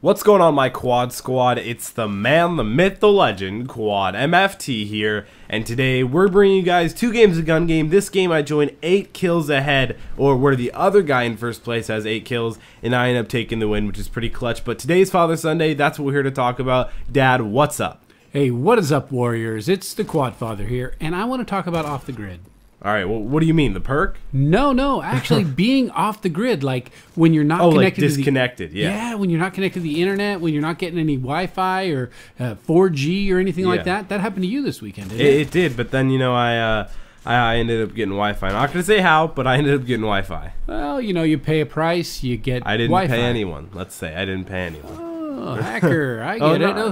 What's going on, my Quad Squad? It's the man, the myth, the legend, Quad MFT here, and today we're bringing you guys 2 games of Gun Game. This game I joined 8 kills ahead, or where the other guy in first place has 8 kills, and I end up taking the win, which is pretty clutch. But today's Father Sunday, that's what we're here to talk about. Dad, what's up? Hey, what is up, Warriors? It's the Quad Father here, and I want to talk about Off the Grid. Alright, well, what do you mean, the perk? No, actually being off the grid, like when you're not Oh, connected like to disconnected, the, yeah. when you're not connected to the internet, when you're not getting any Wi-Fi or 4G or anything like Yeah. that. That happened to you this weekend, didn't It did, but then, you know, I ended up getting Wi-Fi. I'm not going to say how, but I ended up getting Wi-Fi. Well, you know, you pay a price, you get I didn't Wi-Fi. pay anyone. Let's say I didn't pay anyone. Oh, hacker, I Oh, get it. no,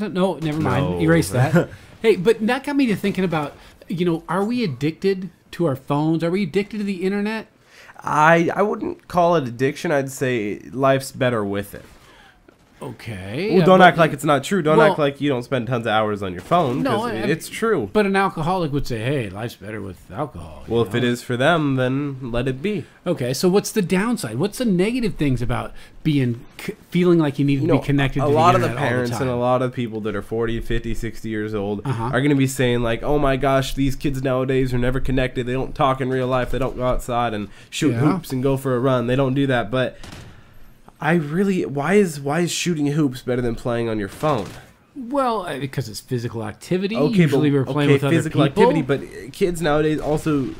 No, never mind. No. Erase that. Hey, but that got me to thinking about, you know, are we addicted to our phones? Are we addicted to the internet? I wouldn't call it addiction. I'd say life's better with it. Okay. Well, don't but- act like it's not true. Don't well- act like you don't spend tons of hours on your phone. No, 'Cause I- it's true. But an alcoholic would say, hey, life's better with alcohol. Well, if it is for them, then let it be. Okay, so what's the downside? What's the negative things about feeling like you need to be connected to a the lot of the internet all parents time? and a lot of people that are 40, 50, 60 years old Uh-huh. are going to be saying like, oh my gosh, these kids nowadays are never connected. They don't talk in real life. They don't go outside and shoot Yeah. hoops and go for a run. They don't do that. But why is shooting hoops better than playing on your phone? Well, because it's physical activity. Okay, Usually we're playing with other physical people. activity, but kids nowadays also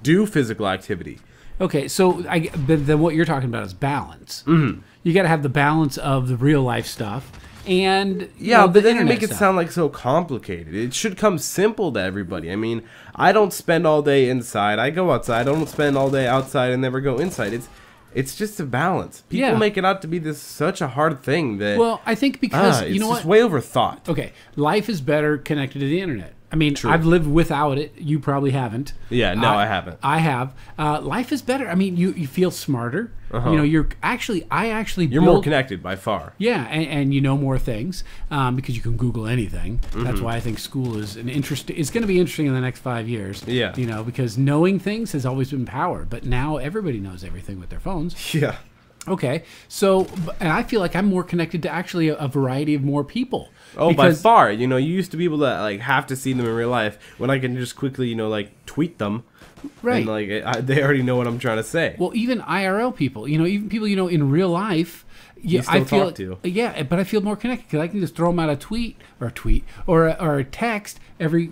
do physical activity. Okay, so but then what you're talking about is balance. Mm-hmm. You got to have the balance of the real life stuff and Yeah, but the then you internet make it stuff. sound like so complicated. It should come simple to everybody. I mean, I don't spend all day inside. I go outside. I don't spend all day outside and never go inside. It's just a balance. People Yeah. make it out to be this such a hard thing that Well, I think because it's you know just what? way overthought. Okay, life is better connected to the internet. I mean, True. I've lived without it. You probably haven't. Yeah, no, I haven't. I have. Life is better. I mean, you feel smarter. Uh-huh. You know, I actually You're more connected by far. Yeah, and you know more things because you can Google anything. Mm-hmm. That's why I think school is it's going to be interesting in the next 5 years. Yeah. You know, because knowing things has always been power, but now everybody knows everything with their phones. Yeah. Okay, so and I feel like I'm more connected to actually a variety of more people. Oh, by far. You know, you used to be able to like have to see them in real life when I can just quickly, you know, like tweet them. Right. And like they already know what I'm trying to say. Well, even IRL people, you know, even people you know in real life, yeah, still I feel talk to. Yeah, but I feel more connected because I can just throw them out a tweet or a text every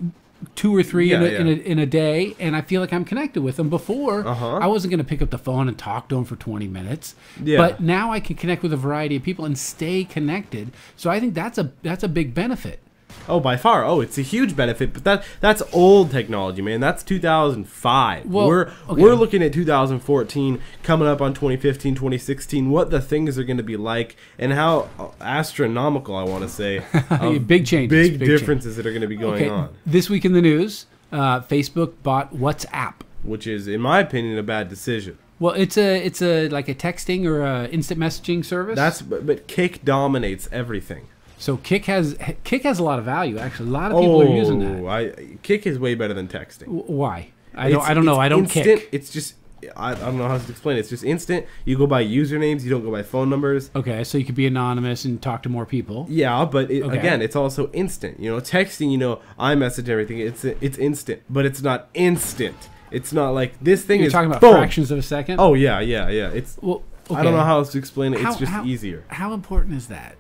2 or 3 Yeah, in a day, and I feel like I'm connected with them. Before, Uh-huh. I wasn't going to pick up the phone and talk to them for 20 minutes. Yeah. But now I can connect with a variety of people and stay connected. So I think that's a big benefit. Oh, by far. Oh, it's a huge benefit, but that's old technology, man. That's 2005. Well, we're okay. looking at 2014, coming up on 2015, 2016. What the things are going to be like, and how astronomical, I want to say, of Big changes, big big differences that are going to be going on. This week in the news, Facebook bought WhatsApp. Which is, in my opinion, a bad decision. Well, it's a like a texting or a instant messaging service. But Kick dominates everything. So Kick has a lot of value. Actually, a lot of people are using that. Kick is way better than texting. Why? I don't know. I don't instant. Kick. It's just I don't know how to explain it. It's just instant. You go by usernames. You don't go by phone numbers. Okay, so you could be anonymous and talk to more people. Yeah, but Okay. again, it's also instant. You know, texting. You know, iMessage and everything. It's instant, but it's not instant. It's not like this thing You're is talking about boom. fractions of a second. Oh yeah. It's. Well, okay. I don't know how else to explain it. How- It's just how- easier. How important is that?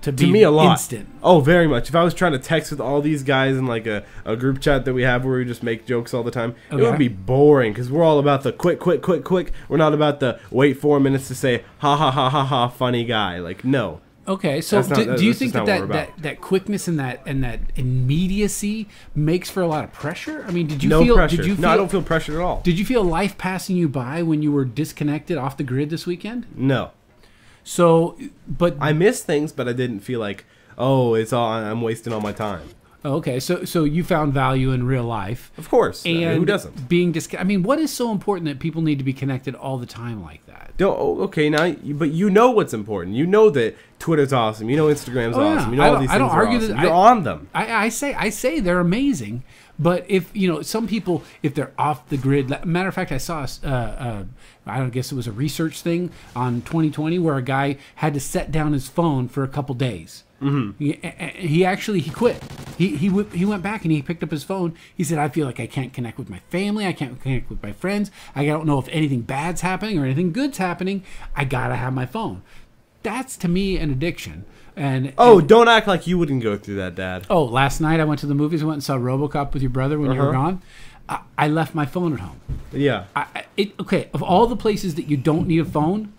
To To me, a lot. Instant. Oh, very much. If I was trying to text with all these guys in like a group chat that we have where we just make jokes all the time, it Okay. would be boring because we're all about the quick. We're not about the wait 4 minutes to say ha ha ha ha ha funny guy. Like no. Okay, so That's not- do you that's think just not what we're that quickness and that immediacy makes for a lot of pressure? I mean, did you No feel? pressure. Did you feel? No, I don't feel pressured at all. Did you feel life passing you by when you were disconnected off the grid this weekend? No. So, but I miss things, but I didn't feel like, oh, it's all I'm wasting all my time. Oh, okay, so you found value in real life. Of course. I mean, And who doesn't? being I mean, what is so important that people need to be connected all the time like that? Okay, now, but you know what's important. You know that Twitter's awesome. You know Instagram's Oh, yeah. awesome. You know I all don't- these I things don't are argue awesome. that- You're on them. I say they're amazing, but if some people, if they're off the grid. Matter of fact, I saw I don't guess it was a research thing on 2020 where a guy had to set down his phone for a couple days. Mm-hmm. He quit. He went back and he picked up his phone. He said, I feel like I can't connect with my family. I can't connect with my friends. I don't know if anything bad's happening or anything good's happening. I gotta have my phone. That's to me an addiction. And Don't act like you wouldn't go through that, Dad. last night I went to the movies. I went and saw RoboCop with your brother when you were gone. I left my phone at home. Yeah. Okay, of all the places that you don't need a phone,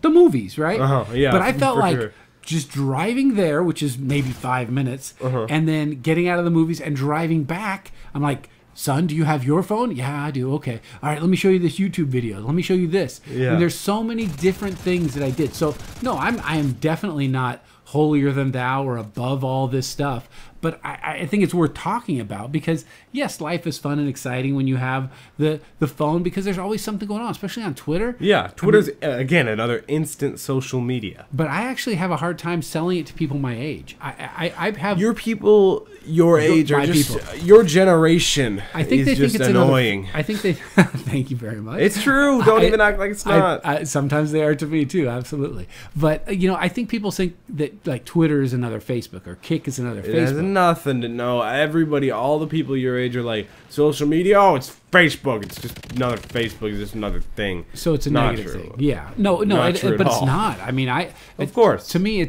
the movies, right? Yeah, But I felt for like sure. just driving there, which is maybe 5 minutes, Uh-huh. and then getting out of the movies and driving back, I'm like, son, do you have your phone? Yeah, I do. Okay. All right, let me show you this YouTube video. Let me show you this. Yeah. And there's so many different things that I did. So, no, I am definitely not holier than thou or above all this stuff. But I think it's worth talking about because, yes, life is fun and exciting when you have the phone because there's always something going on, especially on Twitter. Yeah, Twitter's, again, another instant social media. But I actually have a hard time selling it to people my age. I have... Your people your age are my just... people. Your generation I think is they just think it's annoying. I think they... Thank you very much. It's true. Don't even act like it's not. Sometimes they are to me too, absolutely. But I think people think that like Twitter is another Facebook or Kick is another It has Facebook. nothing to know. Everybody, all the people your age are like, social media, oh, it's Facebook. It's just another Facebook. It's just another thing. So it's a Not negative true. thing. Yeah. No, Not true at but it's all. not. I mean, Of course. To me,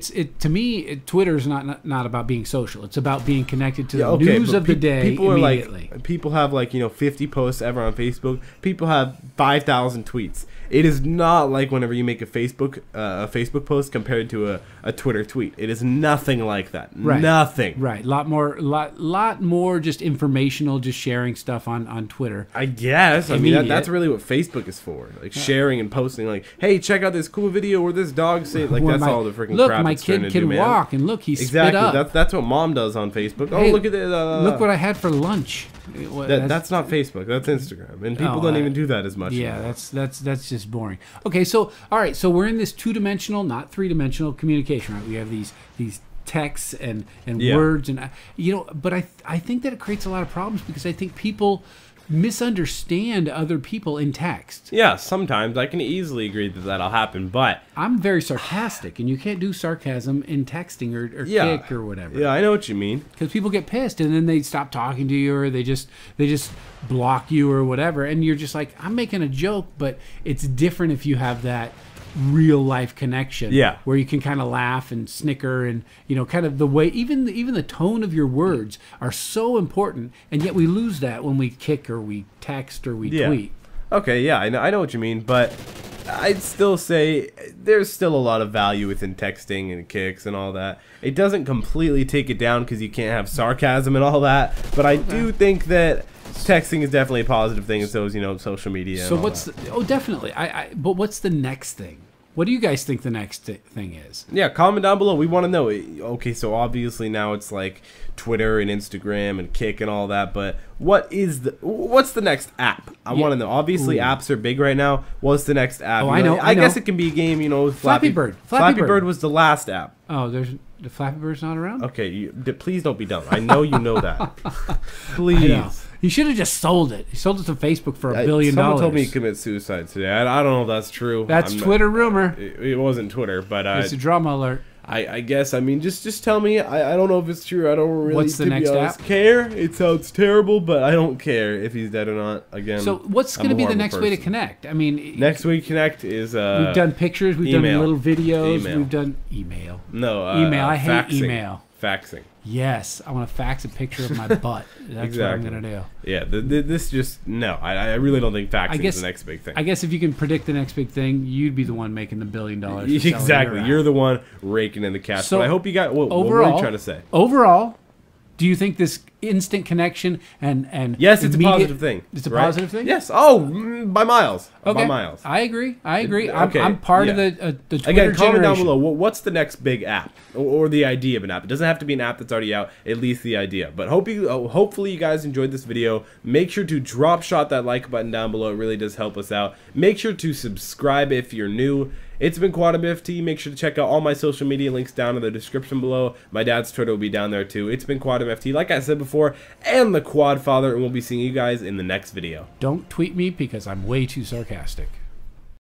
Twitter is not about being social. It's about being connected to the Okay, news but of the day people immediately. are like, people have like 50 posts ever on Facebook. People have 5,000 tweets. It is not like whenever you make a Facebook post compared to a Twitter tweet. It is nothing like that. Right. Nothing. Right. Lot more just informational, just sharing stuff on Twitter. I guess. I mean, Immediate. that's really what Facebook is for. Like sharing and posting. Like, hey, check out this cool video where this dog saved. Like, Where that's my- all the freaking look, crap my it's trying kid to can do, man. walk, and look, he spit Exactly. up. That's what mom does on Facebook. Hey, Oh, look at this. Look what I had for lunch. That's not Facebook. That's Instagram, and people Oh, don't even do that as much. Yeah, anymore. that's just boring. Okay, so all right, so we're in this 2-dimensional, not 3-dimensional communication, right? We have these texts and Yeah. words, and but I think that it creates a lot of problems because I think people misunderstand other people in text. Yeah, sometimes I can easily agree that that'll happen, but I'm very sarcastic, and you can't do sarcasm in texting or yeah, Kick or whatever. Yeah, I know what you mean. Because people get pissed and then they stop talking to you or they just block you or whatever, and you're just like, I'm making a joke, but it's different if you have that real life connection. Yeah. Where you can kind of laugh and snicker and kind of the way even the tone of your words are so important, and yet we lose that when we Kick or we text or we tweet. Okay, yeah, I know what you mean, but I'd still say there's still a lot of value within texting and Kicks and all that. It doesn't completely take it down because you can't have sarcasm and all that, but I do think that texting is definitely a positive thing, and so is social media. So and all what's that. definitely but what's the next thing? What do you guys think the next thing is? Yeah, comment down below. We want to know. Okay, so obviously now it's like Twitter and Instagram and Kick and all that, but what's the next app? I want to know. Obviously, apps are big right now. What's the next app? Oh, I know. I guess it can be a game. Flappy Bird. Flappy Bird was the last app. Oh, the Flappy Bird's not around? Okay, please don't be dumb. I know you know that. I know. Please. He should have just sold it. He sold it to Facebook for $1 billion. Someone told me he committed suicide today. I don't know if that's true. That's Twitter rumor. It wasn't Twitter, but It's a drama alert. I guess. I mean, just tell me. I don't know if it's true. I don't really. What's the to be next honest, app? care. It sounds terrible, but I don't care if he's dead or not. Again. So what's going to be the next way to connect? I mean, Next way to connect is we've done pictures, we've email. done little videos, Email. we've done email. No, Email. I hate faxing. email. Faxing. Yes, I want to fax a picture of my butt. That's Exactly. what I'm going to do. Yeah, this just no. I really don't think faxing is the next big thing. I guess if you can predict the next big thing, you'd be the one making the $1 billion. for selling Exactly. your You're app. the one raking in the cash. So, but I hope you got. What were overall, you trying to say? Overall, Do you think this instant connection and Yes, it's a immediate- positive thing. It's a right? positive thing. Yes. Oh, by miles. Okay. By miles. I agree. Okay, I'm part yeah. of the Twitter Again, comment down generation. below. What's the next big app, or the idea of an app? It doesn't have to be an app that's already out. At least the idea. But hopefully you guys enjoyed this video. Make sure to drop shot that like button down below. It really does help us out. Make sure to subscribe if you're new. It's been QuadMFT. Make sure to check out all my social media links down in the description below. My dad's Twitter will be down there too. It's been QuadMFT, like I said before, and the Quad Father, and we'll be seeing you guys in the next video. Don't tweet me because I'm way too sarcastic.